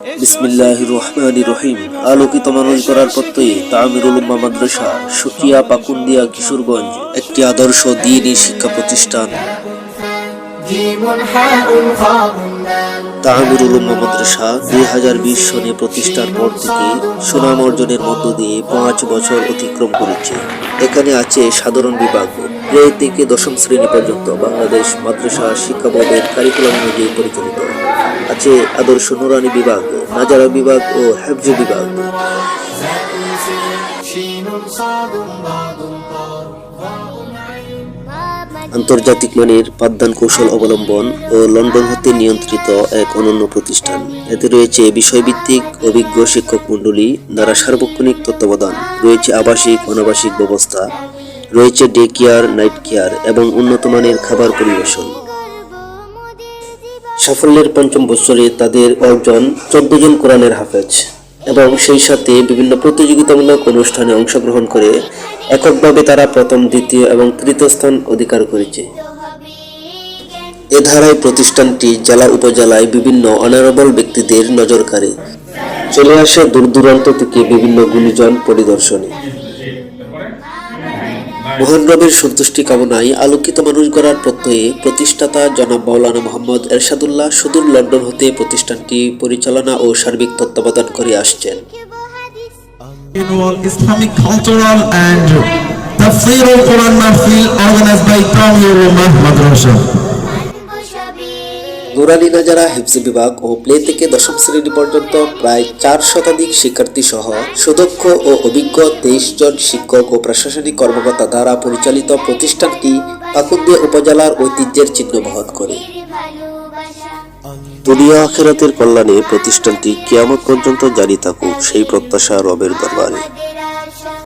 বিসমিল্লাহির রহমানির রহিম। আলোকিত মানুষ গড়ার প্রত্যয়ে তামিরুল উম্মা মাদ্রাসা, সুকিয়া, পাকুন্দিয়া, কিশোরগঞ্জ একটি আদর্শ দ্বীনী শিক্ষা প্রতিষ্ঠান। তামিরুল উম্মা মাদ্রাসা 2020 সনে প্রতিষ্ঠার পর থেকে সুনাম অর্জনের মধ্য দিয়ে 5 বছর অতিক্রম করেছে। এখানে আছে সাধারণ বিভাগ, প্লে থেকে দশম শ্রেণী পর্যন্ত বাংলাদেশ মাদ্রাসা শিক্ষা বোর্ডের কারিকুলাম অনুযায়ী পরিচালিত। আছে আদর্শ নুরানি বিভাগ, নাজারা বিভাগ ও হেফজ বিভাগ। আন্তর্জাতিক মানের পাঠদান কৌশল অবলম্বন ও লন্ডন হতে নিয়ন্ত্রিত এক অনন্য প্রতিষ্ঠান। এতে রয়েছে বিষয়ভিত্তিক অভিজ্ঞ শিক্ষক মণ্ডলী দ্বারা সার্বক্ষণিক তত্ত্বাবধান, রয়েছে আবাসিক অনাবাসিক ব্যবস্থা, রয়েছে ডে কেয়ার, নাইট কেয়ার এবং উন্নত মানের খাবার পরিবেশন। সাফল্যের 5ম বছরে তাদের অর্জন 14 জন কোরআনের হাফেজ এবং সেই সাথে বিভিন্ন প্রতিযোগিতামূলক অনুষ্ঠানে অংশগ্রহণ করে এককভাবে তারা প্রথম, দ্বিতীয় এবং তৃতীয় স্থান অধিকার করেছে। এ ধারায় প্রতিষ্ঠানটি জেলা উপজেলায় বিভিন্ন অনারেবল ব্যক্তিদের নজর কাড়ে। চলে আসে দূর দূরান্ত থেকে বিভিন্ন গুণীজন পরিদর্শনে। মহান রবের সন্তুষ্টি কামনায় আলোকিত মানুষ গড়ার প্রত্যয়ে প্রতিষ্ঠাতা জনাব মাওলানা মোহাম্মদ এরশাদুল্লাহ সুদূর লন্ডন হতে প্রতিষ্ঠানটি পরিচালনা ও সার্বিক তত্ত্বাবধান করে আসছেন। Islamic cultural and tafsirul Quran mahfil organized by Tamirul Ummah Madrasa. নুরানি, নাজারা, হেফজ বিভাগ ও প্লে থেকে দশম শ্রেণী পর্যন্ত প্রায় 4 শতাধিক শিক্ষার্থী সহ সুদক্ষ ও অভিজ্ঞ 23 জন শিক্ষক ও প্রশাসনিক কর্মকর্তা দ্বারা পরিচালিত প্রতিষ্ঠানটি পাকুন্দিয়া উপজেলার ঐতিহ্যের চিহ্ন বহন করে। দুনিয়া আখিরাতের কল্যাণে প্রতিষ্ঠানটি কিয়ামত পর্যন্ত জারি থাকুক সেই প্রত্যাশা রবের দরবারে।